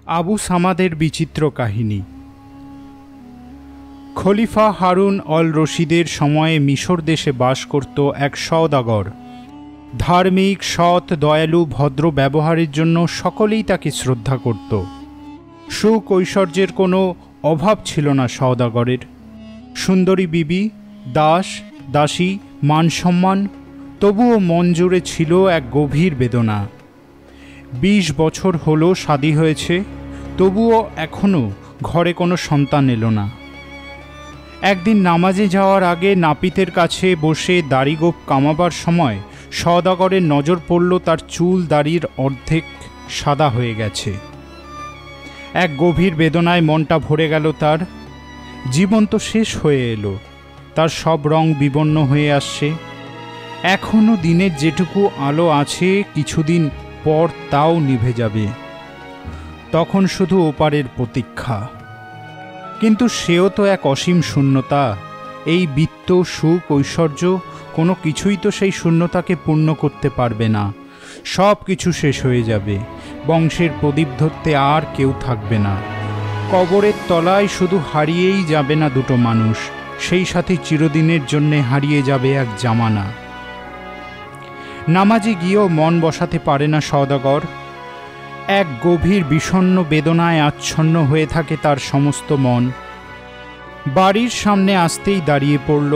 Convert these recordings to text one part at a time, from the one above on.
আবু সামাদের বিচিত্র কাহিনী। খলিফা হারুন অল রশিদের সময়ে মিশর দেশে বাস করত এক সওদাগর। ধার্মিক, সৎ, দয়ালু, ভদ্র ব্যবহারের জন্য সকলেই তাকে শ্রদ্ধা করত। সুখ ঐশ্বর্যের কোনো অভাব ছিল না সওদাগরের। সুন্দরী বিবি, দাস, দাসী, মান সম্মান, তবুও মন জুড়ে ছিল এক গভীর বেদনা। 20 বছর হলো শাদী হয়েছে, তবুও এখনও ঘরে কোনো সন্তান এলো না। একদিন নামাজে যাওয়ার আগে নাপিতের কাছে বসে দাড়িগোঁফ কামাবার সময় সওদাগরের নজর পড়ল তার চুল দাড়ির অর্ধেক সাদা হয়ে গেছে। এক গভীর বেদনায় মনটা ভরে গেল তার। জীবন তো শেষ হয়ে এলো, তার সব রং বিবর্ণ হয়ে আসছে। এখনও দিনের যেটুকু আলো আছে কিছুদিন পর তাও নিভে যাবে। তখন শুধু ওপারের প্রতীক্ষা। কিন্তু সেও তো এক অসীম শূন্যতা। এই বিত্ত, সুখ, ঐশ্বর্য কোনো কিছুই তো সেই শূন্যতাকে পূর্ণ করতে পারবে না। সব কিছু শেষ হয়ে যাবে। বংশের প্রদীপ ধরতে আর কেউ থাকবে না। কবরের তলায় শুধু হারিয়েই যাবে না দুটো মানুষ, সেই সাথে চিরদিনের জন্যে হারিয়ে যাবে এক জামানা। নামাজে গিয়েও মন বসাতে পারে না সওদাগর। এক গভীর বিষণ্ণ বেদনায় আচ্ছন্ন হয়ে থাকে তার সমস্ত মন। বাড়ির সামনে আসতেই দাঁড়িয়ে পড়ল।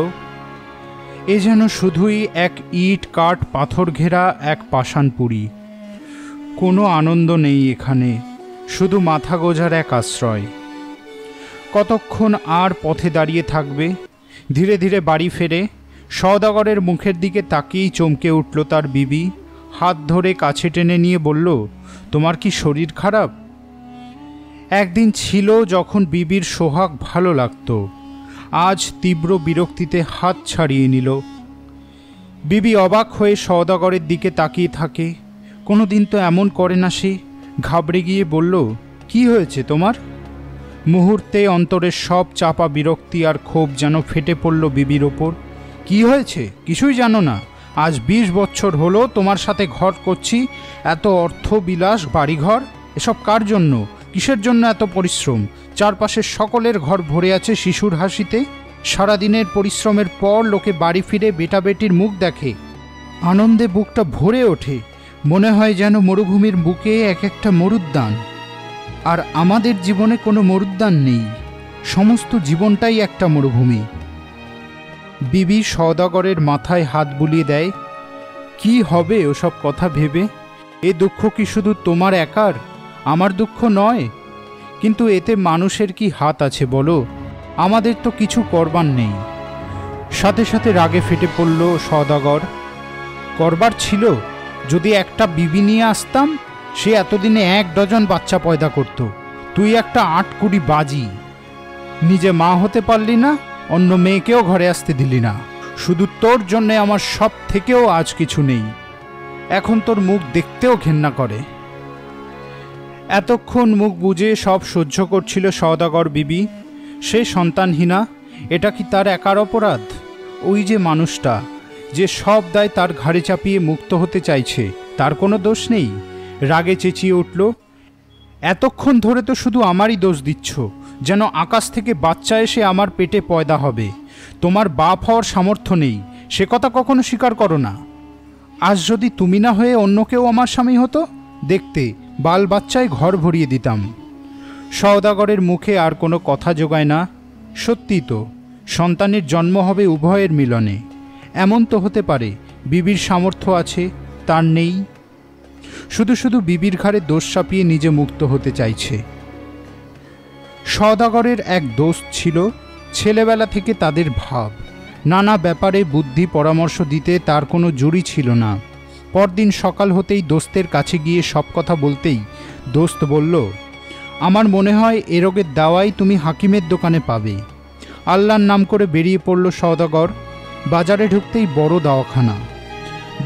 এ যেন শুধুই এক ইট, কাঠ, পাথর ঘেরা এক পাষাণপুরী। কোনো আনন্দ নেই এখানে, শুধু মাথা গোঁজার এক আশ্রয়। কতক্ষণ আর পথে দাঁড়িয়ে থাকবে? ধীরে ধীরে বাড়ি ফেরে। সওদাগরের মুখের দিকে তাকিয়েই চমকে উঠল তার বিবি। হাত ধরে কাছে টেনে নিয়ে বলল, তোমার কি শরীর খারাপ? একদিন ছিল যখন বিবির সোহাগ ভালো লাগত, আজ তীব্র বিরক্তিতে হাত ছাড়িয়ে নিল। বিবি অবাক হয়ে সওদাগরের দিকে তাকিয়ে থাকে। কোনো দিন তো এমন করে না সে। ঘাবড়ে গিয়ে বলল, কি হয়েছে তোমার? মুহূর্তে অন্তরের সব চাপা বিরক্তি আর ক্ষোভ যেন ফেটে পড়ল বিবির ওপর। কি হয়েছে? কিছুই জানো না? আজ 20 বছর হলো তোমার সাথে ঘর করছি। এত অর্থ বিলাস, বাড়িঘর, এসব কার জন্য? কিসের জন্য এত পরিশ্রম? চারপাশের সকলের ঘর ভরে আছে শিশুর হাসিতে। সারাদিনের পরিশ্রমের পর লোকে বাড়ি ফিরে বেটা বেটির মুখ দেখে, আনন্দে বুকটা ভরে ওঠে। মনে হয় যেন মরুভূমির বুকে এক একটা মরুদ্যান। আর আমাদের জীবনে কোনো মরুদ্যান নেই, সমস্ত জীবনটাই একটা মরুভূমি। বিবি সওদাগরের মাথায় হাত বুলিয়ে দেয়। কি হবে ওসব কথা ভেবে? এ দুঃখ কি শুধু তোমার একার? আমার দুঃখ নয়। কিন্তু এতে মানুষের কি হাত আছে বলো? আমাদের তো কিছু করবার নেই। সাথে সাথে রাগে ফেটে পড়ল সওদাগর। করবার ছিল, যদি একটা বিবি নিয়ে আসতাম, সে এতদিনে 1 ডজন বাচ্চা পয়দা করত। তুই একটা 8 কুড়ি বাজি। নিজে মা হতে পারলি না, অন্য মেয়েকেও ঘরে আসতে দিলি না। শুধু তোর জন্যে আমার সব থেকেও আজ কিছু নেই। এখন তোর মুখ দেখতেও ঘেন্না করে। এতক্ষণ মুখ বুজে সব সহ্য করছিল সওদাগর বিবি। সে সন্তানহীনা, এটা কি তার একার অপরাধ? ওই যে মানুষটা, যে সব দায় তার ঘাড়ে চাপিয়ে মুক্ত হতে চাইছে, তার কোনো দোষ নেই। রাগে চেঁচিয়ে উঠল, এতক্ষণ ধরে তো শুধু আমারই দোষ দিচ্ছ, যেন আকাশ থেকে বাচ্চা এসে আমার পেটে পয়দা হবে। তোমার বাপ হওয়ার সামর্থ্য নেই, সে কথা কখনো স্বীকার করো না। আজ যদি তুমি না হয়ে অন্য কেউ আমার স্বামী হতো, দেখতে বাল বাচ্চায় ঘর ভরিয়ে দিতাম। সওদাগরের মুখে আর কোনো কথা জোগায় না। সত্যি তো, সন্তানের জন্ম হবে উভয়ের মিলনে। এমন তো হতে পারে বিবির সামর্থ্য আছে, তার নেই। শুধু শুধু বিবির ঘাড়ে দোষ চাপিয়ে নিজে মুক্ত হতে চাইছে। সওদাগরের এক দোস্ত ছিল, ছেলেবেলা থেকে তাদের ভাব। নানা ব্যাপারে বুদ্ধি পরামর্শ দিতে তার কোনো জুড়ি ছিল না। পরদিন সকাল হতেই দোস্তের কাছে গিয়ে সব কথা বলতেই দোস্ত বলল, আমার মনে হয় এ রোগের দাওয়াই তুমি হাকিমের দোকানে পাবে। আল্লাহর নাম করে বেরিয়ে পড়ল সওদাগর। বাজারে ঢুকতেই বড় দাওয়াখানা।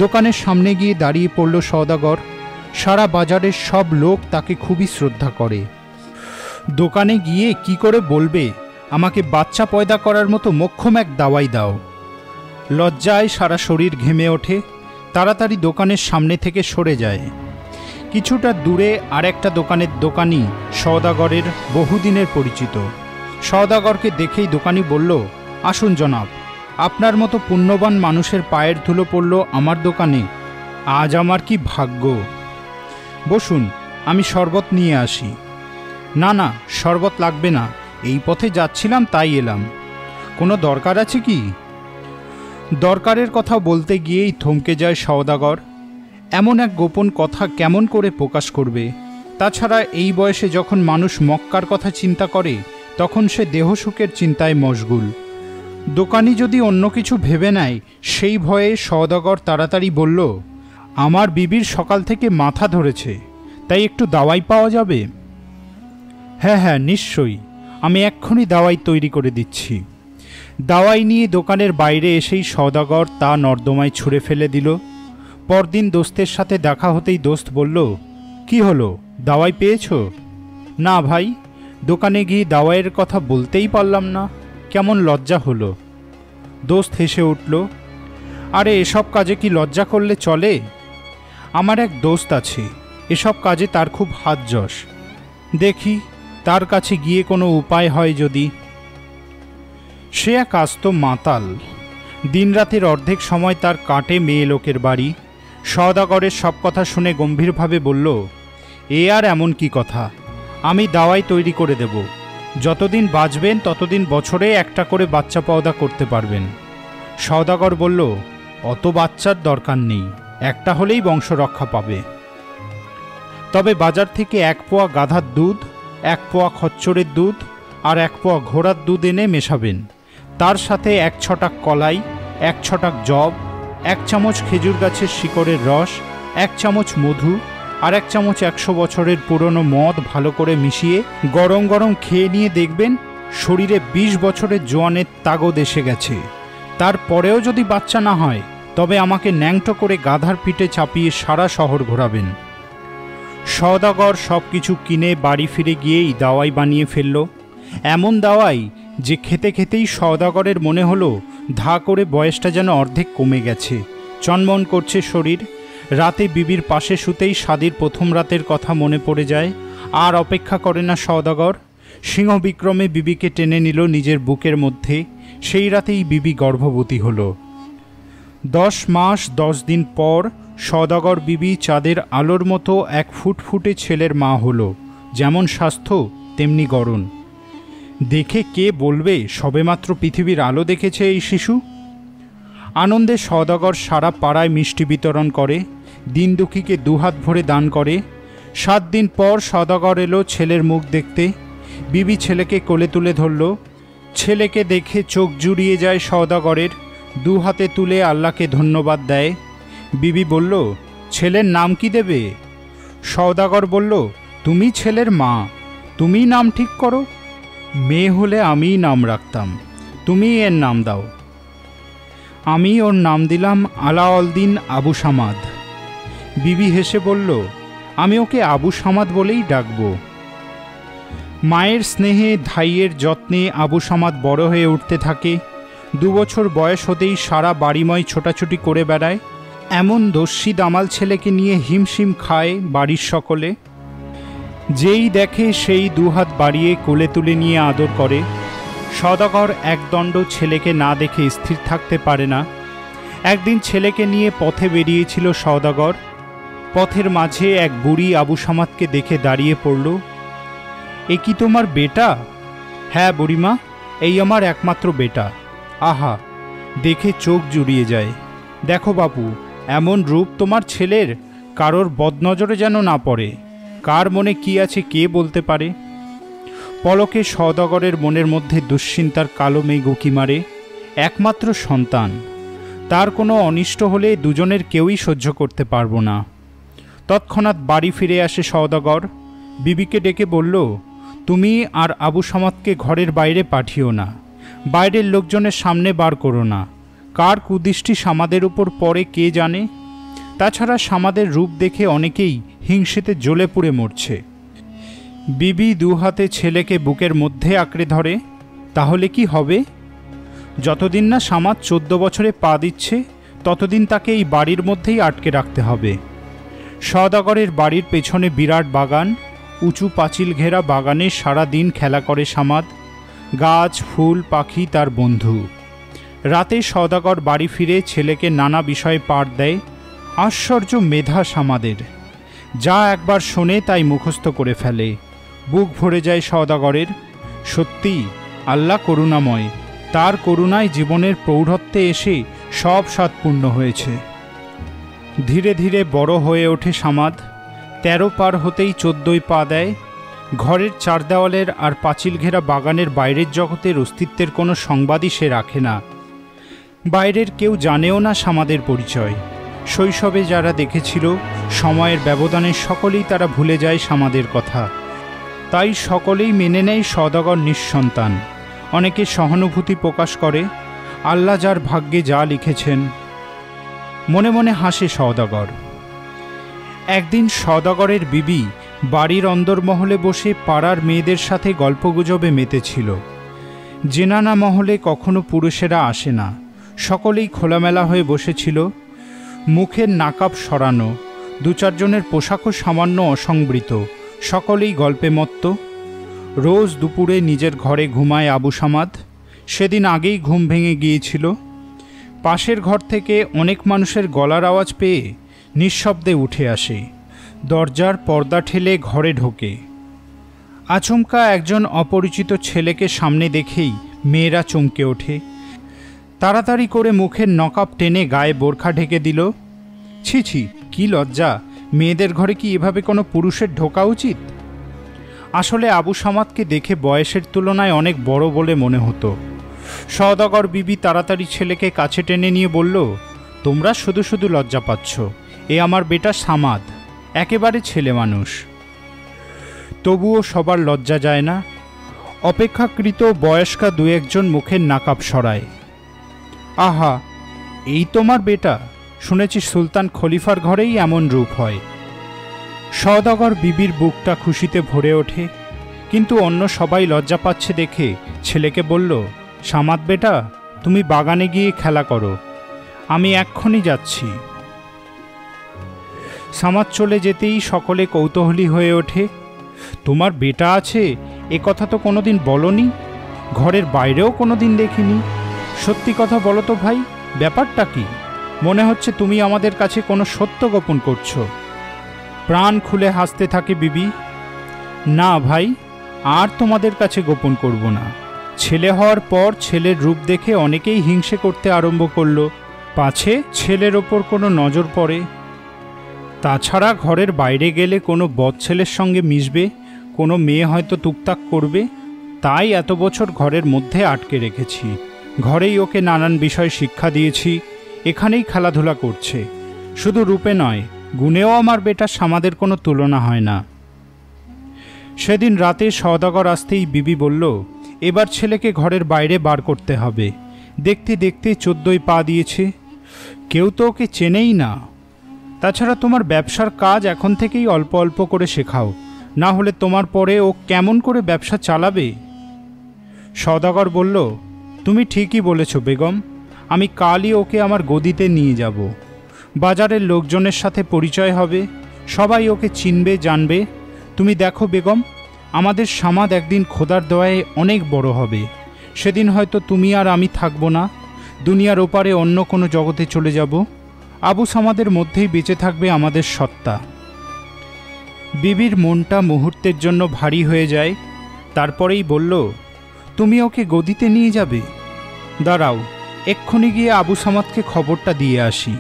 দোকানের সামনে গিয়ে দাঁড়িয়ে পড়ল সওদাগর। সারা বাজারের সব লোক তাকে খুবই শ্রদ্ধা করে। দোকানে গিয়ে কি করে বলবে, আমাকে বাচ্চা পয়দা করার মতো মোক্ষম এক দাওয়াই দাও। লজ্জায় সারা শরীর ঘেমে ওঠে। তাড়াতাড়ি দোকানের সামনে থেকে সরে যায়। কিছুটা দূরে আর একটা দোকানের দোকানি সওদাগরের বহুদিনের পরিচিত। সওদাগরকে দেখেই দোকানি বলল, আসুন জনাব, আপনার মতো পুণ্যবান মানুষের পায়ের ধুলো পড়ল আমার দোকানে। আজ আমার কি ভাগ্য। বসুন, আমি শরবত নিয়ে আসি। না না, শরবত লাগবে না, এই পথে যাচ্ছিলাম তাই এলাম। কোনো দরকার আছে কি? দরকারের কথা বলতে গিয়েই থমকে যায় সওদাগর। এমন এক গোপন কথা কেমন করে প্রকাশ করবে? তাছাড়া এই বয়সে যখন মানুষ মক্কার কথা চিন্তা করে তখন সে দেহসুখের চিন্তায় মশগুল। দোকানি যদি অন্য কিছু ভেবে নেয় সেই ভয়ে সওদাগর তাড়াতাড়ি বলল, আমার বিবির সকাল থেকে মাথা ধরেছে, তাই একটু দাওয়াই পাওয়া যাবে? হ্যাঁ হ্যাঁ, নিশ্চয়ই, আমি এক্ষুনি দাওয়াই তৈরি করে দিচ্ছি। দাওয়াই নিয়ে দোকানের বাইরে এসেই সওদাগর তা নর্দমায় ছুঁড়ে ফেলে দিল। পরদিন দোস্তের সাথে দেখা হতেই দোস্ত বলল, কি হলো, দাওয়াই পেয়েছো? না ভাই, দোকানে গিয়ে দাওয়াইয়ের কথা বলতেই পারলাম না, কেমন লজ্জা হলো। দোস্ত হেসে উঠল, আরে এসব কাজে কি লজ্জা করলে চলে? আমার এক দোস্ত আছে, এসব কাজে তার খুব হাত যশ। দেখি তার কাছে গিয়ে কোনো উপায় হয় যদি। সে এক আস্ত মাতাল। দিনরাতের অর্ধেক সময় তার কাটে মেয়ে লোকের বাড়ি। সওদাগরের সব কথা শুনে গম্ভীরভাবে বলল, এ আর এমন কি কথা, আমি দাওয়াই তৈরি করে দেব। যতদিন বাঁচবেন ততদিন বছরে একটা করে বাচ্চা পয়দা করতে পারবেন। সওদাগর বলল, অত বাচ্চার দরকার নেই, একটা হলেই বংশ রক্ষা পাবে। তবে বাজার থেকে 1 পোয়া গাধার দুধ, 1 পোয়া খচ্চরের দুধ আর 1 পোয়া ঘোড়ার দুধ এনে মেশাবেন। তার সাথে 1 ছটাক কলাই, 1 ছটাক জব, 1 চামচ খেজুর গাছের শিকড়ের রস, 1 চামচ মধু আর 1 চামচ 100 বছরের পুরনো মদ ভালো করে মিশিয়ে গরম গরম খেয়ে নিয়ে দেখবেন শরীরে 20 বছরের জোয়ানের তাগদ এসে গেছে। তারপরেও যদি বাচ্চা না হয় তবে আমাকে ন্যাংটো করে গাধার পিঠে চাপিয়ে সারা শহর ঘোরাবেন। সওদাগর সব কিছু কিনে বাড়ি ফিরে গিয়েই দাওয়াই বানিয়ে ফেলল। এমন দাওয়াই যে খেতে খেতেই সওদাগরের মনে হলো ধা করে বয়সটা যেন অর্ধেক কমে গেছে, চনমন করছে শরীর। রাতে বিবির পাশে শুতেই স্বাদীর প্রথম রাতের কথা মনে পড়ে যায়। আর অপেক্ষা করে না সওদাগর, সিংহ বিক্রমে বিবিকে টেনে নিল নিজের বুকের মধ্যে। সেই রাতেই বিবি গর্ভবতী হল। 10 মাস 10 দিন পর সওদাগর বিবি চাঁদের আলোর মতো এক ফুটফুটে ছেলের মা হলো। যেমন স্বাস্থ্য তেমনি গড়ন। দেখে কে বলবে সবেমাত্র পৃথিবীর আলো দেখেছে এই শিশু? আনন্দে সওদাগর সারা পাড়ায় মিষ্টি বিতরণ করে, দিন দুঃখীকে দুহাত ভরে দান করে। 7 দিন পর সওদাগর এলো ছেলের মুখ দেখতে। বিবি ছেলেকে কোলে তুলে ধরল। ছেলেকে দেখে চোখ জুড়িয়ে যায় সওদাগরের, 2 হাতে তুলে আল্লাহকে ধন্যবাদ দেয়। বিবি বলল, ছেলের নাম কি দেবে? সওদাগর বলল, তুমি ছেলের মা, তুমিই নাম ঠিক করো। মেয়ে হলে আমিই নাম রাখতাম, তুমি এর নাম দাও। আমি ওর নাম দিলাম আলাউদ্দিন আবু সামাদ। বিবি হেসে বলল, আমি ওকে আবু সামাদ বলেই ডাকব। মায়ের স্নেহে ধাইয়ের যত্নে আবু সামাদ বড় হয়ে উঠতে থাকে। 2 বছর বয়স হতেই সারা বাড়িময় ছোটাছুটি করে বেড়ায়। এমন দস্যি দামাল ছেলেকে নিয়ে হিমশিম খায় বাড়ির সকলে। যেই দেখে সেই 2 হাত বাড়িয়ে কোলে তুলে নিয়ে আদর করে। সওদাগর একদণ্ড ছেলেকে না দেখে স্থির থাকতে পারে না। একদিন ছেলেকে নিয়ে পথে বেরিয়েছিল সওদাগর। পথের মাঝে এক বুড়ি আবু সামাদকে দেখে দাঁড়িয়ে পড়ল। এ কি তোমার বেটা? হ্যাঁ বুড়িমা, এই আমার একমাত্র বেটা। আহা, দেখে চোখ জুড়িয়ে যায়। দেখো বাপু, এমন রূপ তোমার ছেলের কারোর বদনজরে যেন না পড়ে। কার মনে কি আছে কে বলতে পারে। পলকে সওদাগরের মনের মধ্যে দুশ্চিন্তার কালো মেঘ উঁকি মারে। একমাত্র সন্তান, তার কোনো অনিষ্ট হলে দুজনের কেউই সহ্য করতে পারব না। তৎক্ষণাৎ বাড়ি ফিরে আসে সওদাগর। বিবিকে ডেকে বলল, তুমি আর আবু সামাদকে ঘরের বাইরে পাঠিও না, বাইরের লোকজনের সামনে বার করো না। কার কুদৃষ্টি সামাদের উপর পড়ে কে জানে। তাছাড়া সামাদের রূপ দেখে অনেকেই হিংসেতে জ্বলে পুড়ে মরছে। বিবি 2 হাতে ছেলেকে বুকের মধ্যে আঁকড়ে ধরে। তাহলে কি হবে? যতদিন না সামাদ 14 বছরে পা দিচ্ছে ততদিন তাকে এই বাড়ির মধ্যেই আটকে রাখতে হবে। সওদাগরের বাড়ির পেছনে বিরাট বাগান, উঁচু পাঁচিল ঘেরা বাগানে সারা দিন খেলা করে সামাদ। গাছ, ফুল, পাখি তার বন্ধু। রাতে সওদাগর বাড়ি ফিরে ছেলেকে নানা বিষয়ে পাঠ দেয়। আশ্চর্য মেধা সামাদের, যা একবার শোনে তাই মুখস্থ করে ফেলে। বুক ভরে যায় সওদাগরের। সত্যি আল্লাহ করুণাময়, তার করুণায় জীবনের প্রৌঢ়ত্বে এসে সব স্বাদ পূর্ণ হয়েছে। ধীরে ধীরে বড় হয়ে ওঠে সামাদ। 13 পার হতেই 14 পা দেয়। ঘরের চার দেওয়ালের আর পাঁচিল ঘেরা বাগানের বাইরের জগতের অস্তিত্বের কোনো সংবাদই সে রাখে না। বাইরের কেউ জানেও না সামাদের পরিচয়। শৈশবে যারা দেখেছিল, সময়ের ব্যবধানে সকলেই তারা ভুলে যায় সামাদের কথা। তাই সকলেই মেনে নেয় সওদাগর নিঃসন্তান। অনেকে সহানুভূতি প্রকাশ করে, আল্লাহ যার ভাগ্যে যা লিখেছেন। মনে মনে হাসে সওদাগর। একদিন সওদাগরের বিবি বাড়ির অন্দরমহলে বসে পাড়ার মেয়েদের সাথে গল্পগুজবে মেতেছিল। জেনানা মহলে কখনো পুরুষেরা আসে না, সকলেই খোলামেলা হয়ে বসেছিল। মুখের নাকাব সরানো, 2-4 জনের পোশাকও সামান্য অসংবৃত, সকলেই গল্পে মত্ত। রোজ দুপুরে নিজের ঘরে ঘুমায় আবু সামাদ। সেদিন আগেই ঘুম ভেঙে গিয়েছিল। পাশের ঘর থেকে অনেক মানুষের গলার আওয়াজ পেয়ে নিঃশব্দে উঠে আসে। দরজার পর্দা ঠেলে ঘরে ঢোকে। আচমকা একজন অপরিচিত ছেলেকে সামনে দেখেই মেয়েরা চমকে ওঠে। তাড়াতাড়ি করে মুখের নকাব টেনে গায়ে বোরখা ঢেকে দিল। ছি ছি, কি লজ্জা! মেয়েদের ঘরে কি এভাবে কোনো পুরুষের ঢোকা উচিত? আসলে আবু সামাদকে দেখে বয়সের তুলনায় অনেক বড় বলে মনে হতো। সওদাগর বিবি তাড়াতাড়ি ছেলেকে কাছে টেনে নিয়ে বলল, তোমরা শুধু শুধু লজ্জা পাচ্ছ, এ আমার বেটা সামাদ, একেবারে ছেলে মানুষ। তবুও সবার লজ্জা যায় না। অপেক্ষাকৃত বয়স্কা 2-1 মুখের নাকাব সরায়। আহা, এই তোমার বেটা? শুনেছি সুলতান খলিফার ঘরেই এমন রূপ হয়। সওদাগর বিবির বুকটা খুশিতে ভরে ওঠে, কিন্তু অন্য সবাই লজ্জা পাচ্ছে দেখে ছেলেকে বলল, সামাদ বেটা, তুমি বাগানে গিয়ে খেলা করো, আমি এক্ষুনি যাচ্ছি। সামাদ চলে যেতেই সকলে কৌতূহলী হয়ে ওঠে। তোমার বেটা আছে, এ কথা তো কোনোদিন বলনি, ঘরের বাইরেও কোনোদিন দেখিনি। সত্যি কথা বলো তো ভাই, ব্যাপারটা কি? মনে হচ্ছে তুমি আমাদের কাছে কোনো সত্য গোপন করছো। প্রাণ খুলে হাসতে থাকে বিবি। না ভাই, আর তোমাদের কাছে গোপন করব না। ছেলে হওয়ার পর ছেলের রূপ দেখে অনেকেই হিংসে করতে আরম্ভ করলো, পাছে ছেলের ওপর কোনো নজর পড়ে। তাছাড়া ঘরের বাইরে গেলে কোনো বদ ছেলের সঙ্গে মিশবে, কোনো মেয়ে হয়তো টুকটাক করবে, তাই এত বছর ঘরের মধ্যে আটকে রেখেছি। ঘরেই ওকে নানান বিষয় শিক্ষা দিয়েছি, এখানেই খেলাধুলা করছে। শুধু রূপে নয়, গুণেও আমার বেটা সামাদের কোনো তুলনা হয় না। সেদিন রাতে সওদাগর আসতেই বিবি বলল, এবার ছেলেকে ঘরের বাইরে বার করতে হবে। দেখতে দেখতে 14 পা দিয়েছে, কেউ তো ওকে চেনেই না। তাছাড়া তোমার ব্যবসার কাজ এখন থেকেই অল্প অল্প করে শেখাও, না হলে তোমার পরে ও কেমন করে ব্যবসা চালাবে? সওদাগর বলল, তুমি ঠিকই বলেছ বেগম, আমি কালই ওকে আমার গদিতে নিয়ে যাব। বাজারের লোকজনের সাথে পরিচয় হবে, সবাই ওকে চিনবে জানবে। তুমি দেখো বেগম, আমাদের সামাদ একদিন খোদার দয়ায় অনেক বড় হবে। সেদিন হয়তো তুমি আর আমি থাকবো না, দুনিয়ার ওপারে অন্য কোনো জগতে চলে যাব। আবু সামাদের মধ্যেই বেঁচে থাকবে আমাদের সত্তা। বিবির মনটা মুহূর্তের জন্য ভারী হয়ে যায়। তারপরেই বলল, তুমি ওকে গদিতে নিয়ে যাবে? দাঁড়াও, এক্ষুনি গিয়ে আবু সামাদকে খবরটা দিয়ে আসি।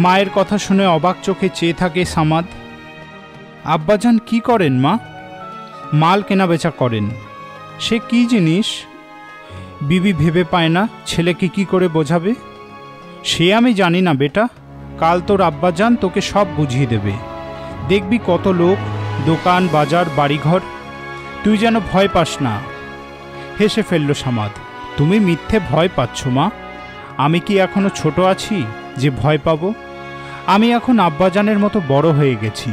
মায়ের কথা শুনে অবাক চোখে চেয়ে থাকে সামাদ। আব্বাজান কি করেন মা? মাল কেনাবেচা করেন। সে কি জিনিস? বিবি ভেবে পায় না ছেলেকে কি করে বোঝাবে। সে আমি জানি না বেটা, কাল তোর আব্বাজান তোকে সব বুঝিয়ে দেবে। দেখবি কত লোক, দোকান বাজার বাড়িঘর, তুই যেন ভয় পাস না। হেসে ফেলল সামাদ। তুমি মিথ্যে ভয় পাচ্ছ মা, আমি কি এখনো ছোট আছি যে ভয় পাব? আমি এখন আব্বাজানের মতো বড় হয়ে গেছি।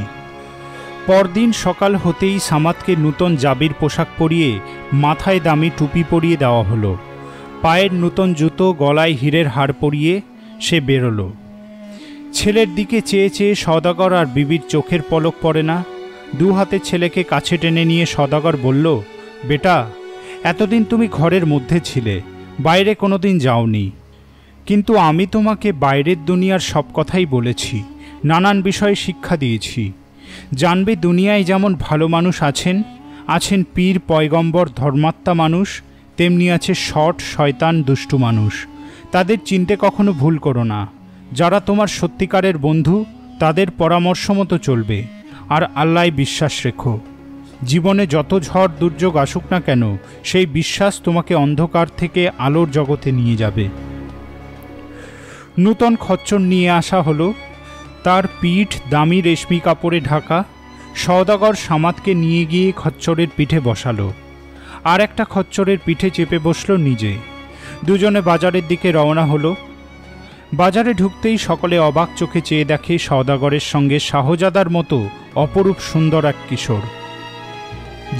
পরদিন সকাল হতেই সামাদকে নূতন জাবির পোশাক পরিয়ে মাথায় দামি টুপি পরিয়ে দেওয়া হলো। পায়ের নূতন জুতো, গলায় হীরের হার পরিয়ে সে বেরোলো। ছেলের দিকে চেয়ে চেয়ে সওদাগর আর বিবির চোখের পলক পড়ে না। দু হাতে ছেলেকে কাছে টেনে নিয়ে সওদাগর বলল, বেটা, এতদিন তুমি ঘরের মধ্যে ছিলে, বাইরে কোনোদিন যাওনি, কিন্তু আমি তোমাকে বাইরের দুনিয়ার সব কথাই বলেছি, নানান বিষয়ে শিক্ষা দিয়েছি। জানবে দুনিয়ায় যেমন ভালো মানুষ আছেন, আছেন পীর পয়গম্বর ধর্মাত্মা মানুষ, তেমনি আছে শট শয়তান দুষ্টু মানুষ। তাদের চিনতে কখনো ভুল করো না। যারা তোমার সত্যিকারের বন্ধু তাদের পরামর্শ মতো চলবে, আর আল্লাহয় বিশ্বাস রেখো। জীবনে যত ঝড় দুর্যোগ আসুক না কেন, সেই বিশ্বাস তোমাকে অন্ধকার থেকে আলোর জগতে নিয়ে যাবে। নূতন খচ্চর নিয়ে আসা হলো। তার পিঠ দামি রেশমি কাপড়ে ঢাকা। সওদাগর সামাদকে নিয়ে গিয়ে খচ্চরের পিঠে বসালো, আর একটা খচ্চরের পিঠে চেপে বসল নিজে। দুজনে বাজারের দিকে রওনা হলো। বাজারে ঢুকতেই সকলে অবাক চোখে চেয়ে দেখে সওদাগরের সঙ্গে শাহজাদার মতো অপরূপ সুন্দর এক কিশোর।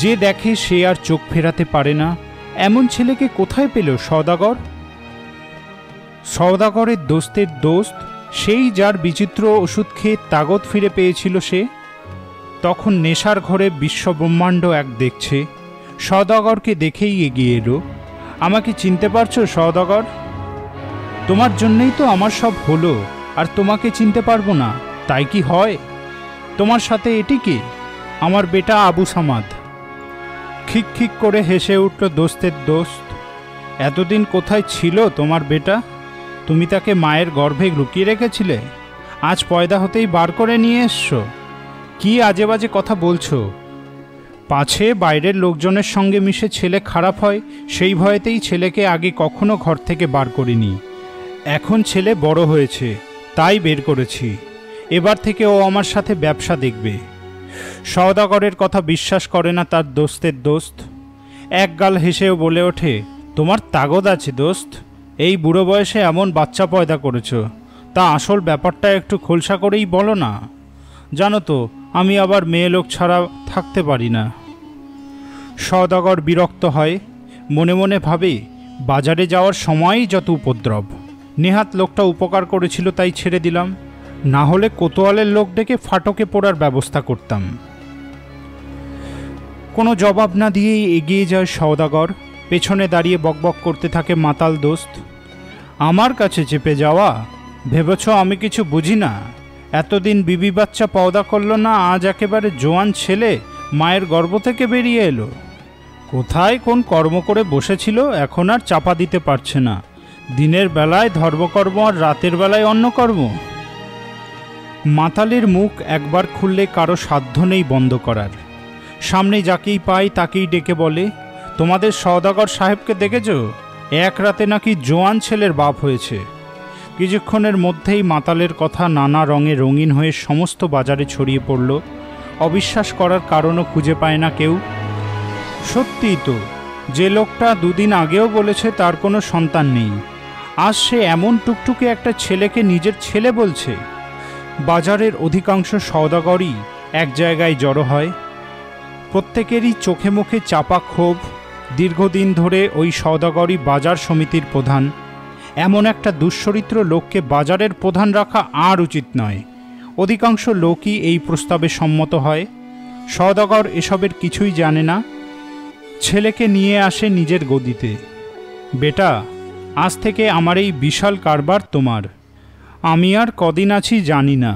যে দেখে সে আর চোখ ফেরাতে পারে না। এমন ছেলেকে কোথায় পেল সওদাগর? সওদাগরের দোস্তের দোস্ত, সেই যার বিচিত্র ওষুধ খেয়ে তাগত ফিরে পেয়েছিল সে। তখন নেশার ঘরে বিশ্বব্রহ্মাণ্ড এক দেখছে। সওদাগরকে দেখেই এগিয়ে এলো। আমাকে চিনতে পারছো সওদাগর? তোমার জন্যই তো আমার সব হলো, আর তোমাকে চিনতে পারবো না তাই কি হয়? তোমার সাথে এটি কে? আমার বেটা আবু সামাদ। খিক খিক করে হেসে উঠল দোস্তের দোস্ত। এতদিন কোথায় ছিল তোমার বেটা? তুমি তাকে মায়ের গর্ভে লুকিয়ে রেখেছিলে, আজ পয়দা হতেই বার করে নিয়ে এসছো? কি আজে বাজে কথা বলছো? পাছে বাইরের লোকজনের সঙ্গে মিশে ছেলে খারাপ হয়, সেই ভয়েতেই ছেলেকে আগে কখনো ঘর থেকে বার করিনি। এখন ছেলে বড় হয়েছে তাই বের করেছি। এবার থেকে ও আমার সাথে ব্যবসা দেখবে। সওদাগরের কথা বিশ্বাস করে না তার দোস্তের দোস্ত। একগাল হেসেও বলে ওঠে, তোমার তাগদ আছে দোস্ত, এই বুড়ো বয়সে এমন বাচ্চা পয়দা করেছ, তা আসল ব্যাপারটা একটু খোলসা করেই বলো না। জানো তো আমি আবার মেয়ে লোক ছাড়া থাকতে পারি না। সওদাগর বিরক্ত হয়, মনে মনে ভাবে বাজারে যাওয়ার সময়ই যত উপদ্রব। নেহাত লোকটা উপকার করেছিল তাই ছেড়ে দিলাম, না হলে কোতোয়ালের লোক ডেকে ফাটকে পড়ার ব্যবস্থা করতাম। কোনো জবাব না দিয়েই এগিয়ে যায় সওদাগর। পেছনে দাঁড়িয়ে বকবক করতে থাকে মাতাল দোস্ত। আমার কাছে চেপে যাওয়া? ভেবেছ আমি কিছু বুঝি না? এতদিন বিবি বাচ্চা পয়দা করলো না, আজ একেবারে জোয়ান ছেলে মায়ের গর্ভ থেকে বেরিয়ে এলো। কোথায় কোন কর্ম করে বসেছিল এখন আর চাপা দিতে পারছে না। দিনের বেলায় ধর্মকর্ম আর রাতের বেলায় অন্য কর্ম। মাতালের মুখ একবার খুললে কারো সাধ্য নেই বন্ধ করার। সামনে যাকেই পায় তাকেই ডেকে বলে, তোমাদের সওদাগর সাহেবকে দেখেছ? এক রাতে নাকি জোয়ান ছেলের বাপ হয়েছে। কিছুক্ষণের মধ্যেই মাতালের কথা নানা রঙে রঙিন হয়ে সমস্ত বাজারে ছড়িয়ে পড়ল। অবিশ্বাস করার কারণও খুঁজে পায় না কেউ। সত্যিই তো, যে লোকটা দুদিন আগেও বলেছে তার কোনো সন্তান নেই, আজ সে এমন টুকটুকে একটা ছেলেকে নিজের ছেলে বলছে। বাজারের অধিকাংশ সওদাগরই এক জায়গায় জড়ো হয়। প্রত্যেকেরই চোখে মুখে চাপা ক্ষোভ। দীর্ঘদিন ধরে ওই সওদাগরই বাজার সমিতির প্রধান। এমন একটা দুশ্চরিত্র লোককে বাজারের প্রধান রাখা আর উচিত নয়। অধিকাংশ লোকই এই প্রস্তাবে সম্মত হয়। সওদাগর এসবের কিছুই জানে না। ছেলেকে নিয়ে আসে নিজের গদিতে। বেটা, আজ থেকে আমার এই বিশাল কারবার তোমার। আমি আর কদিন আছি জানি না,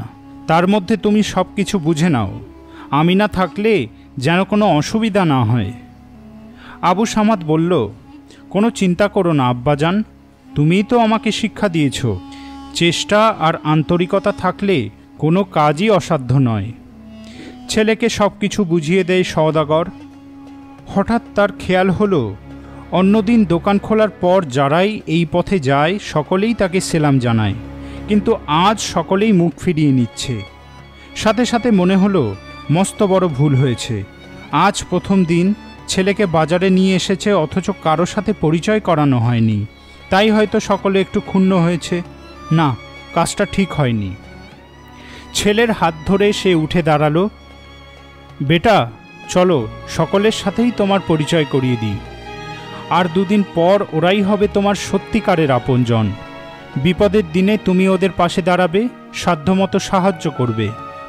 তার মধ্যে তুমি সব কিছু বুঝে নাও। আমি না থাকলে যেন কোনো অসুবিধা না হয়। আবু সামাদ বলল, কোনো চিন্তা করো না আব্বাজান, তুমিই তো আমাকে শিক্ষা দিয়েছ, চেষ্টা আর আন্তরিকতা থাকলে কোনো কাজই অসাধ্য নয়। ছেলেকে সব কিছু বুঝিয়ে দেয় সওদাগর। হঠাৎ তার খেয়াল হলো, অন্যদিন দোকান খোলার পর যারাই এই পথে যায় সকলেই তাকে সেলাম জানায়, কিন্তু আজ সকলেই মুখ ফিরিয়ে নিচ্ছে। সাথে সাথে মনে হলো মস্ত বড় ভুল হয়েছে। আজ প্রথম দিন ছেলেকে বাজারে নিয়ে এসেছে, অথচ কারো সাথে পরিচয় করানো হয়নি। তাই হয়তো সকলে একটু ক্ষুণ্ণ হয়েছে। না, কাজটা ঠিক হয়নি। ছেলের হাত ধরে সে উঠে দাঁড়ালো। বেটা, চলো সকলের সাথেই তোমার পরিচয় করিয়ে দিই। আর দুদিন পর ওরাই হবে তোমার সত্যিকারের আপনজন। বিপদের দিনে তুমি ওদের পাশে দাঁড়াবে, সাধ্যমতো সাহায্য করবে,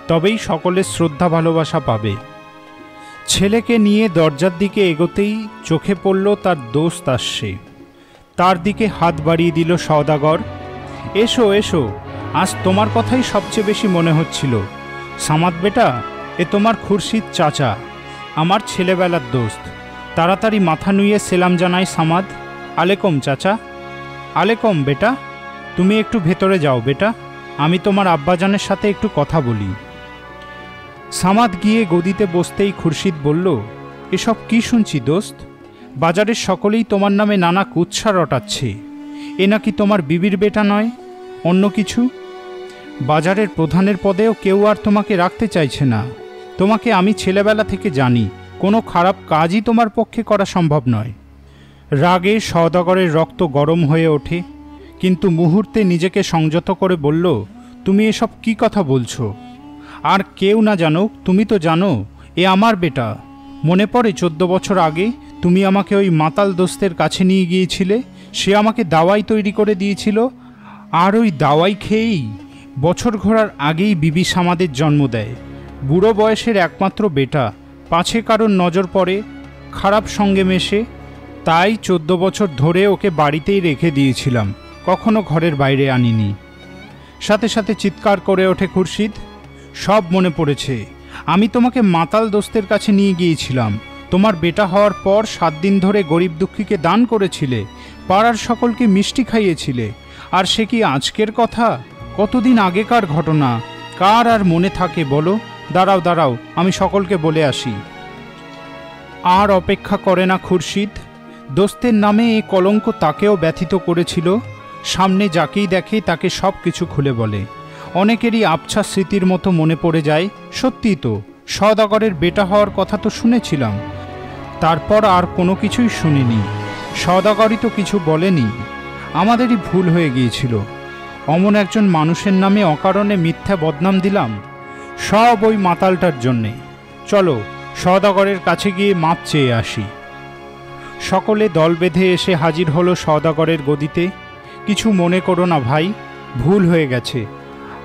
তবেই সকলের শ্রদ্ধা ভালোবাসা পাবে। ছেলেকে নিয়ে দরজার দিকে এগোতেই চোখে পড়ল তার দোস্ত আসছে। তার দিকে হাত বাড়িয়ে দিল সওদাগর। এসো এসো, আজ তোমার কথাই সবচেয়ে বেশি মনে হচ্ছিল। সামাদ বেটা, এ তোমার খুরশিদ চাচা, আমার ছেলেবেলার দোস্ত। তাড়াতাড়ি মাথা নুইয়ে সেলাম জানাই সামাদ। আলেকম চাচা। আলেকম বেটা, তুমি একটু ভেতরে যাও বেটা, আমি তোমার আব্বাজানের সাথে একটু কথা বলি। সামাদ গিয়ে গদিতে বসতেই খুরশিদ বলল, এসব কি শুনছি দোস্ত? বাজারের সকলেই তোমার নামে নানা কুৎসা রটাচ্ছে। এ নাকি তোমার বিবির বেটা নয়, অন্য কিছু? বাজারের প্রধানের পদেও কেউ আর তোমাকে রাখতে চাইছে না। তোমাকে আমি ছেলেবেলা থেকে জানি, কোনো খারাপ কাজই তোমার পক্ষে করা সম্ভব নয়। রাগে সওদাগরের রক্ত গরম হয়ে ওঠে, কিন্তু মুহূর্তে নিজেকে সংযত করে বলল, তুমি এসব কি কথা বলছো? আর কেউ না জানো, তুমি তো জানো এ আমার বেটা। মনে পড়ে 14 বছর আগে তুমি আমাকে ওই মাতাল দোস্তের কাছে নিয়ে গিয়েছিলে, সে আমাকে দাওয়াই তৈরি করে দিয়েছিল, আর ওই দাওয়াই খেয়েই বছর ঘোরার আগেই বিবি সামাদের জন্ম দেয়। বুড়ো বয়সের একমাত্র বেটা, পাছে কারোর নজর পড়ে, খারাপ সঙ্গে মেশে, তাই 14 বছর ধরে ওকে বাড়িতেই রেখে দিয়েছিলাম, কখনো ঘরের বাইরে আনিনি। সাথে সাথে চিৎকার করে ওঠে খুরশিদ, সব মনে পড়েছে। আমি তোমাকে মাতাল দোস্তের কাছে নিয়ে গিয়েছিলাম। তোমার বেটা হওয়ার পর 7 দিন ধরে গরিব দুঃখীকে দান করেছিলে, পাড়ার সকলকে মিষ্টি খাইয়েছিলে। আর সে কি আজকের কথা? কতদিন আগেকার ঘটনা, কার আর মনে থাকে বলো? দাঁড়াও দাঁড়াও, আমি সকলকে বলে আসি। আর অপেক্ষা করে না খুরশিদ। দোস্তের নামে এ কলঙ্ক তাকেও ব্যথিত করেছিল। সামনে যাকেই দেখে তাকে সব কিছু খুলে বলে। অনেকেরই আবছা স্মৃতির মতো মনে পড়ে যায়, সত্যিই তো, সওদাগরের বেটা হওয়ার কথা তো শুনেছিলাম, তারপর আর কোনো কিছুই শুনিনি। সওদাগরই তো কিছু বলেনি। আমাদেরই ভুল হয়ে গিয়েছিল। অমন একজন মানুষের নামে অকারণে মিথ্যা বদনাম দিলাম, সব ওই মাতালটার জন্যে। চলো সওদাগরের কাছে গিয়ে মাপ চেয়ে আসি। সকলে দল বেঁধে এসে হাজির হলো সওদাগরের গদিতে। কিছু মনে করো না ভাই, ভুল হয়ে গেছে।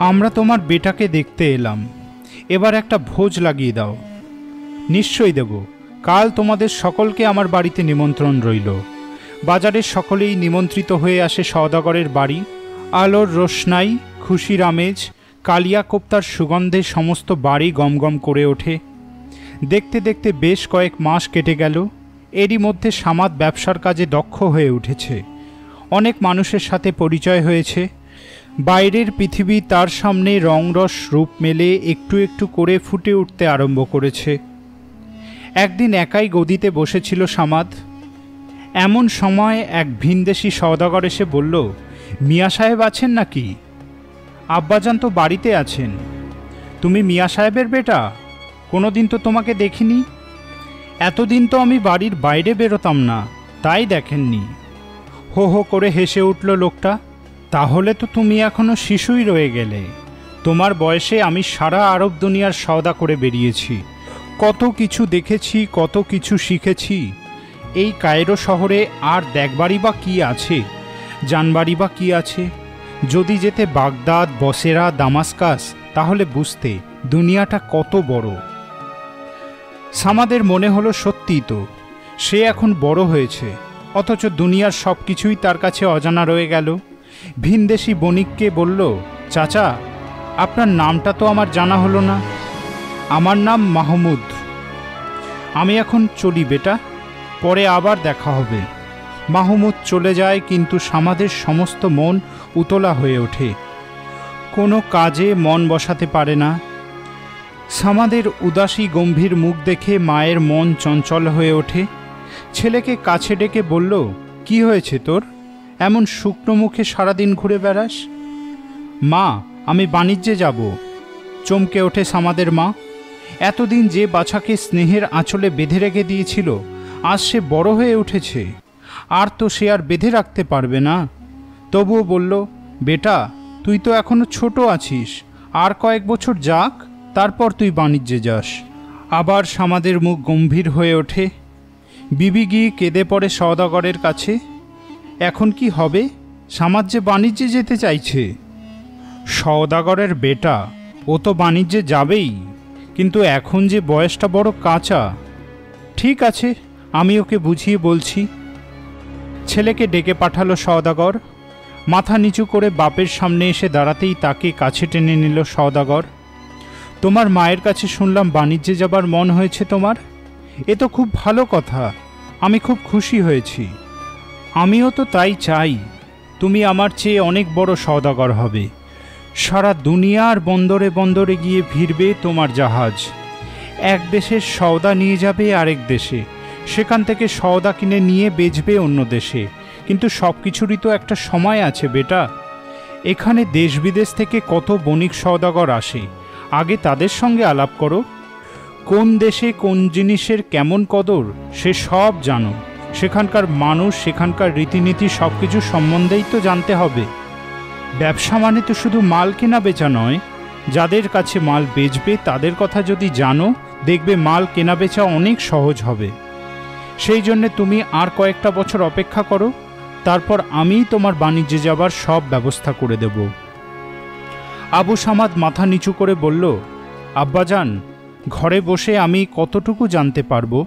আমরা তোমার বেটাকে দেখতে এলাম, এবার একটা ভোজ লাগিয়ে দাও। নিশ্চয়ই দেব। কাল তোমাদের সকলকে আমার বাড়িতে নিমন্ত্রণ রইল। বাজারের সকলেই নিমন্ত্রিত হয়ে আসে সওদাগরের বাড়ি। আলোর রোশনাই, খুশির আমেজ, কালিয়া কোপ্তার সুগন্ধে সমস্ত বাড়ি গমগম করে ওঠে। দেখতে দেখতে বেশ কয়েক মাস কেটে গেল। এরই মধ্যে সামাদ ব্যবসার কাজে দক্ষ হয়ে উঠেছে। অনেক মানুষের সাথে পরিচয় হয়েছে। বাইরের পৃথিবী তার সামনে রংরস রূপ মেলে একটু একটু করে ফুটে উঠতে আরম্ভ করেছে। একদিন একাই গদিতে বসেছিল সামাদ। এমন সময় এক ভিনদেশি সওদাগর এসে বলল, মিয়া সাহেব আছেন নাকি? আব্বাজান তো বাড়িতে আছেন। তুমি মিয়া সাহেবের বেটা? কোনোদিন তো তোমাকে দেখিনি। এতদিন তো আমি বাড়ির বাইরে বেরোতাম না, তাই দেখেননি। হো হো করে হেসে উঠল লোকটা। তাহলে তো তুমি এখনো শিশুই রয়ে গেলে। তোমার বয়সে আমি সারা আরব দুনিয়ার সওদা করে বেরিয়েছি, কত কিছু দেখেছি, কত কিছু শিখেছি। এই কায়রো শহরে আর দেখবারই বা কী আছে, জানবারই বা কী আছে? যদি যেতে বাগদাদ, বসেরা, দামাস্কাস, তাহলে বুঝতে দুনিয়াটা কত বড়। সামাদের মনে হলো সত্যিই তো, সে এখন বড় হয়েছে, অথচ দুনিয়ার সব কিছুই তার কাছে অজানা রয়ে গেল। ভিনদেশি বণিককে বলল, চাচা, আপনার নামটা তো আমার জানা হলো না। আমার নাম মাহমুদ। আমি এখন চলি বেটা, পরে আবার দেখা হবে। মাহমুদ চলে যায়, কিন্তু সামাদের সমস্ত মন উতলা হয়ে ওঠে। কোনো কাজে মন বসাতে পারে না। সামাদের উদাসী গম্ভীর মুখ দেখে মায়ের মন চঞ্চল হয়ে ওঠে। ছেলেকে কাছে ডেকে বলল, কি হয়েছে তোর? এমন শুকনো মুখে সারাদিন ঘুরে বেড়াস? মা, আমি বাণিজ্যে যাব। চমকে ওঠে সামাদের মা। এতদিন যে বাছাকে স্নেহের আঁচলে বেঁধে রেখে দিয়েছিল, আজ সে বড় হয়ে উঠেছে, আর তো সে আর বেঁধে রাখতে পারবে না। তবুও বলল, বেটা, তুই তো এখনো ছোট আছিস, আর কয়েক বছর যাক, তারপর তুই বাণিজ্যে যাস। আবার সামাদের মুখ গম্ভীর হয়ে ওঠে। বিবি গিয়ে কেঁদে পড়ে সওদাগরের কাছে। এখন কি হবে? সামাদ যে বাণিজ্যে যেতে চাইছে। সওদাগরের বেটা, ও তো বাণিজ্যে যাবেই, কিন্তু এখন যে বয়সটা বড় কাঁচা। ঠিক আছে, আমি ওকে বুঝিয়ে বলছি। ছেলেকে ডেকে পাঠালো সওদাগর। মাথা নিচু করে বাপের সামনে এসে দাঁড়াতেই তাকে কাছে টেনে নিল সওদাগর। তোমার মায়ের কাছে শুনলাম বাণিজ্যে যাবার মন হয়েছে তোমার। এ তো খুব ভালো কথা, আমি খুব খুশি হয়েছি। আমিও তো তাই চাই। তুমি আমার চেয়ে অনেক বড় সওদাগর হবে। সারা দুনিয়ার বন্দরে বন্দরে গিয়ে ভিড়বে তোমার জাহাজ। এক দেশের সওদা নিয়ে যাবে আরেক দেশে, সেখান থেকে সওদা কিনে নিয়ে বেচবে অন্য দেশে। কিন্তু সব কিছুরই তো একটা সময় আছে বেটা। এখানে দেশ বিদেশ থেকে কত বণিক সওদাগর আসে, আগে তাদের সঙ্গে আলাপ করো। কোন দেশে কোন জিনিসের কেমন কদর সে সব জানো। সেখানকার মানুষ, সেখানকার রীতিনীতি সব কিছু সম্বন্ধেই তো জানতে হবে। ব্যবসা মানে তো শুধু মাল কেনা বেচা নয়। যাদের কাছে মাল বেচবে তাদের কথা যদি জানো, দেখবে মাল কেনা বেচা অনেক সহজ হবে। সেই জন্যে তুমি আর কয়েকটা বছর অপেক্ষা করো, তারপর আমিই তোমার বাণিজ্যে যাবার সব ব্যবস্থা করে দেব। আবু সামাদ মাথা নিচু করে বলল, আব্বাজান, ঘরে বসে আমি কতটুকু জানতে পারবো?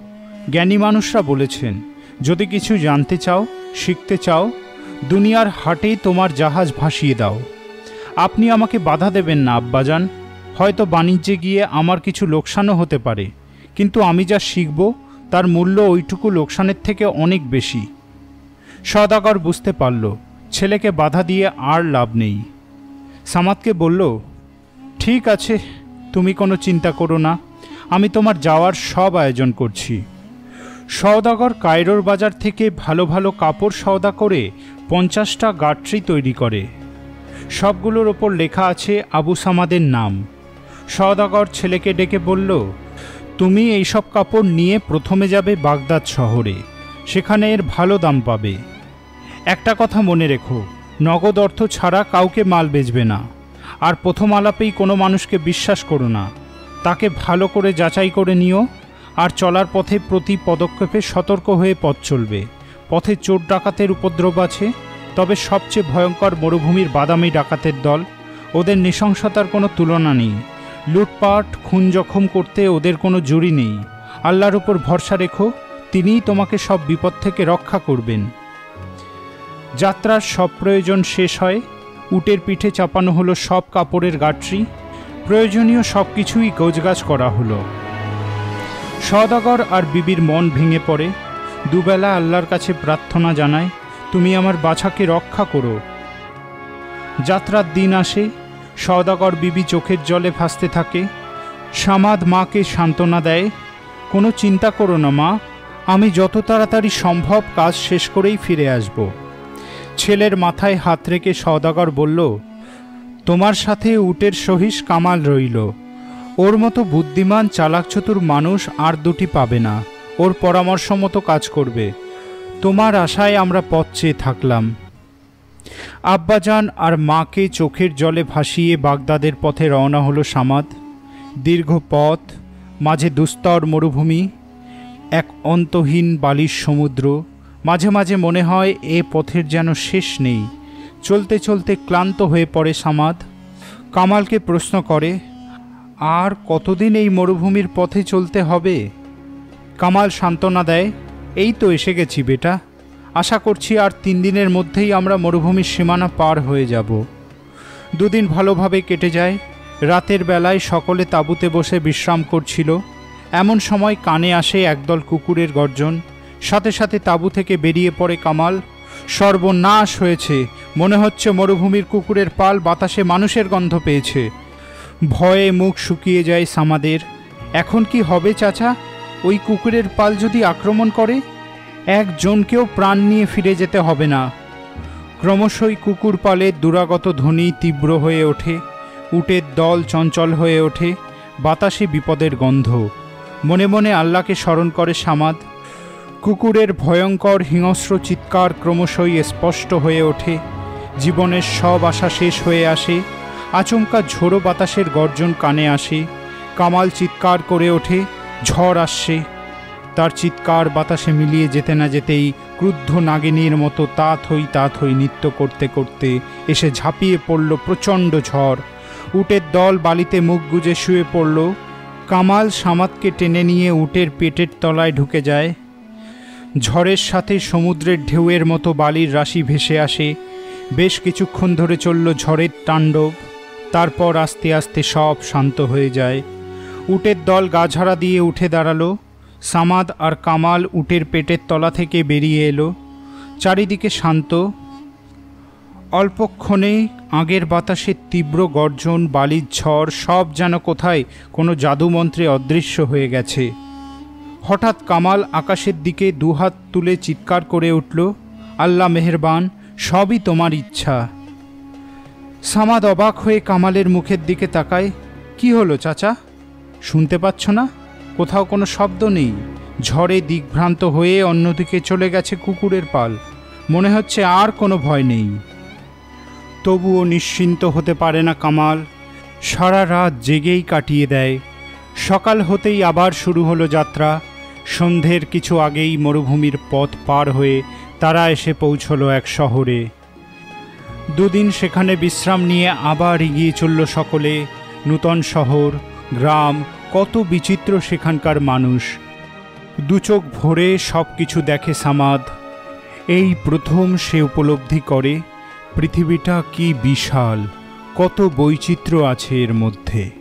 জ্ঞানী মানুষরা বলেছেন, যদি কিছু জানতে চাও, শিখতে চাও, দুনিয়ার হাটেই তোমার জাহাজ ভাসিয়ে দাও। আপনি আমাকে বাধা দেবেন না আব্বাজান। হয়তো বাণিজ্যে গিয়ে আমার কিছু লোকসানও হতে পারে, কিন্তু আমি যা শিখব তার মূল্য ওইটুকু লোকসানের থেকে অনেক বেশি। সওদাগর বুঝতে পারল ছেলেকে বাধা দিয়ে আর লাভ নেই। সামাদকে বলল, ঠিক আছে, তুমি কোনো চিন্তা করো না, আমি তোমার যাওয়ার সব আয়োজন করছি। সওদাগর কায়রোর বাজার থেকে ভালো ভালো কাপড় সওদা করে 50টা গাট্রি তৈরি করে। সবগুলোর ওপর লেখা আছে আবু সামাদের নাম। সওদাগর ছেলেকে ডেকে বলল, তুমি এইসব কাপড় নিয়ে প্রথমে যাবে বাগদাদ শহরে, সেখানে এর ভালো দাম পাবে। একটা কথা মনে রেখো, নগদ অর্থ ছাড়া কাউকে মাল বেচবে না। আর প্রথম আলাপেই কোনো মানুষকে বিশ্বাস করো না, তাকে ভালো করে যাচাই করে নিও। আর চলার পথে প্রতি পদক্ষেপে সতর্ক হয়ে পথ চলবে। পথে চোর ডাকাতের উপদ্রব আছে, তবে সবচেয়ে ভয়ঙ্কর মরুভূমির বাদামি ডাকাতের দল। ওদের নৃশংসতার কোনো তুলনা নেই। লুটপাট, খুন জখম করতে ওদের কোনো জুড়ি নেই। আল্লাহর উপর ভরসা রেখো, তিনিই তোমাকে সব বিপদ থেকে রক্ষা করবেন। যাত্রার সব প্রয়োজন শেষ হয়। উটের পিঠে চাপানো হলো সব কাপড়ের গাট্রি। প্রয়োজনীয় সব কিছুই গোছগাছ করা হলো। সওদাগর আর বিবির মন ভেঙে পড়ে। দুবেলা আল্লাহর কাছে প্রার্থনা জানায়, তুমি আমার বাছাকে রক্ষা করো। যাত্রার দিন আসে। সওদাগর বিবি চোখের জলে ভাসতে থাকে। সামাদ মাকে সান্ত্বনা দেয়, কোনো চিন্তা করো না মা, আমি যত তাড়াতাড়ি সম্ভব কাজ শেষ করেই ফিরে আসব। ছেলের মাথায় হাত রেখে সওদাগর বলল, তোমার সাথে উটের সহিস কামাল রইল। ওর মতো বুদ্ধিমান চালাকচতুর মানুষ আর দুটি পাবে না। ওর পরামর্শ মতো কাজ করবে। তোমার আশায় আমরা পথ চেয়ে থাকলাম। আব্বাজান আর মাকে চোখের জলে ভাসিয়ে বাগদাদের পথে রওনা হলো সামাদ। দীর্ঘ পথ, মাঝে দুস্তর মরুভূমি, এক অন্তহীন বালির সমুদ্র। মাঝে মাঝে মনে হয় এ পথের যেন শেষ নেই। চলতে চলতে ক্লান্ত হয়ে পড়ে সামাদ। কামালকে প্রশ্ন করে, আর কতদিন এই মরুভূমির পথে চলতে হবে? কামাল সান্ত্বনা দেয়, এই তো এসে গেছি বেটা। আশা করছি আর 3 দিনের মধ্যেই আমরা মরুভূমির সীমানা পার হয়ে যাব। 2 দিন ভালোভাবে কেটে যায়। রাতের বেলায় সকলে তাঁবুতে বসে বিশ্রাম করছিল। এমন সময় কানে আসে একদল কুকুরের গর্জন। সাথে সাথে তাঁবু থেকে বেরিয়ে পড়ে কামাল। সর্বনাশ হয়েছে, মনে হচ্ছে মরুভূমির কুকুরের পাল বাতাসে মানুষের গন্ধ পেয়েছে। ভয়ে মুখ শুকিয়ে যায় সামাদের। এখন কি হবে চাচা? ওই কুকুরের পাল যদি আক্রমণ করে? একজনকেও প্রাণ নিয়ে ফিরে যেতে হবে না। ক্রমশই কুকুর পালের দুরাগত ধ্বনি তীব্র হয়ে ওঠে। উটের দল চঞ্চল হয়ে ওঠে। বাতাসে বিপদের গন্ধ। মনে মনে আল্লাহকে স্মরণ করে সামাদ। কুকুরের ভয়ঙ্কর হিংস্র চিৎকার ক্রমশই স্পষ্ট হয়ে ওঠে। জীবনের সব আশা শেষ হয়ে আসে। আচমকা ঝোড়ো বাতাসের গর্জন কানে আসে। কামাল চিৎকার করে ওঠে, ঝড় আসছে। তার চিৎকার বাতাসে মিলিয়ে যেতে না যেতেই ক্রুদ্ধ নাগিনীর মতো তাত হই নৃত্য করতে করতে এসে ঝাঁপিয়ে পড়ল প্রচণ্ড ঝড়। উটের দল বালিতে মুখ গুজে শুয়ে পড়ল। কামাল সামাদকে টেনে নিয়ে উটের পেটের তলায় ঢুকে যায়। ঝড়ের সাথে সমুদ্রের ঢেউয়ের মতো বালির রাশি ভেসে আসে। বেশ কিছুক্ষণ ধরে চলল ঝড়ের তাণ্ডব। তারপর আস্তে আস্তে সব শান্ত হয়ে যায়। উটের দল গাঝাড়া দিয়ে উঠে দাঁড়ালো। সামাদ আর কামাল উটের পেটের তলা থেকে বেরিয়ে এলো। চারিদিকে শান্ত। অল্পক্ষণে আগের বাতাসের তীব্র গর্জন, বালির ঝড় সব যেন কোথায় কোনো জাদুমন্ত্রে অদৃশ্য হয়ে গেছে। হঠাৎ কামাল আকাশের দিকে দুহাত তুলে চিৎকার করে উঠল, আল্লাহ মেহেরবান, সবই তোমার ইচ্ছা। সামাদ অবাক হয়ে কামালের মুখের দিকে তাকায়। কি হলো চাচা, শুনতে পাচ্ছ না? কোথাও কোনো শব্দ নেই। ঝড়ে দিগ্ভ্রান্ত হয়ে অন্যদিকে চলে গেছে কুকুরের পাল। মনে হচ্ছে আর কোনো ভয় নেই। তবুও নিশ্চিন্ত হতে পারে না কামাল। সারা রাত জেগেই কাটিয়ে দেয়। সকাল হতেই আবার শুরু হলো যাত্রা। সন্ধ্যের কিছু আগেই মরুভূমির পথ পার হয়ে তারা এসে পৌঁছলো এক শহরে। দুদিন সেখানে বিশ্রাম নিয়ে আবার এগিয়ে চলল সকলে। নূতন শহর, গ্রাম, কত বিচিত্র সেখানকার মানুষ। দুচোখ ভরে সব কিছু দেখে সামাদ। এই প্রথম সে উপলব্ধি করে পৃথিবীটা কি বিশাল, কত বৈচিত্র্য আছে এর মধ্যে।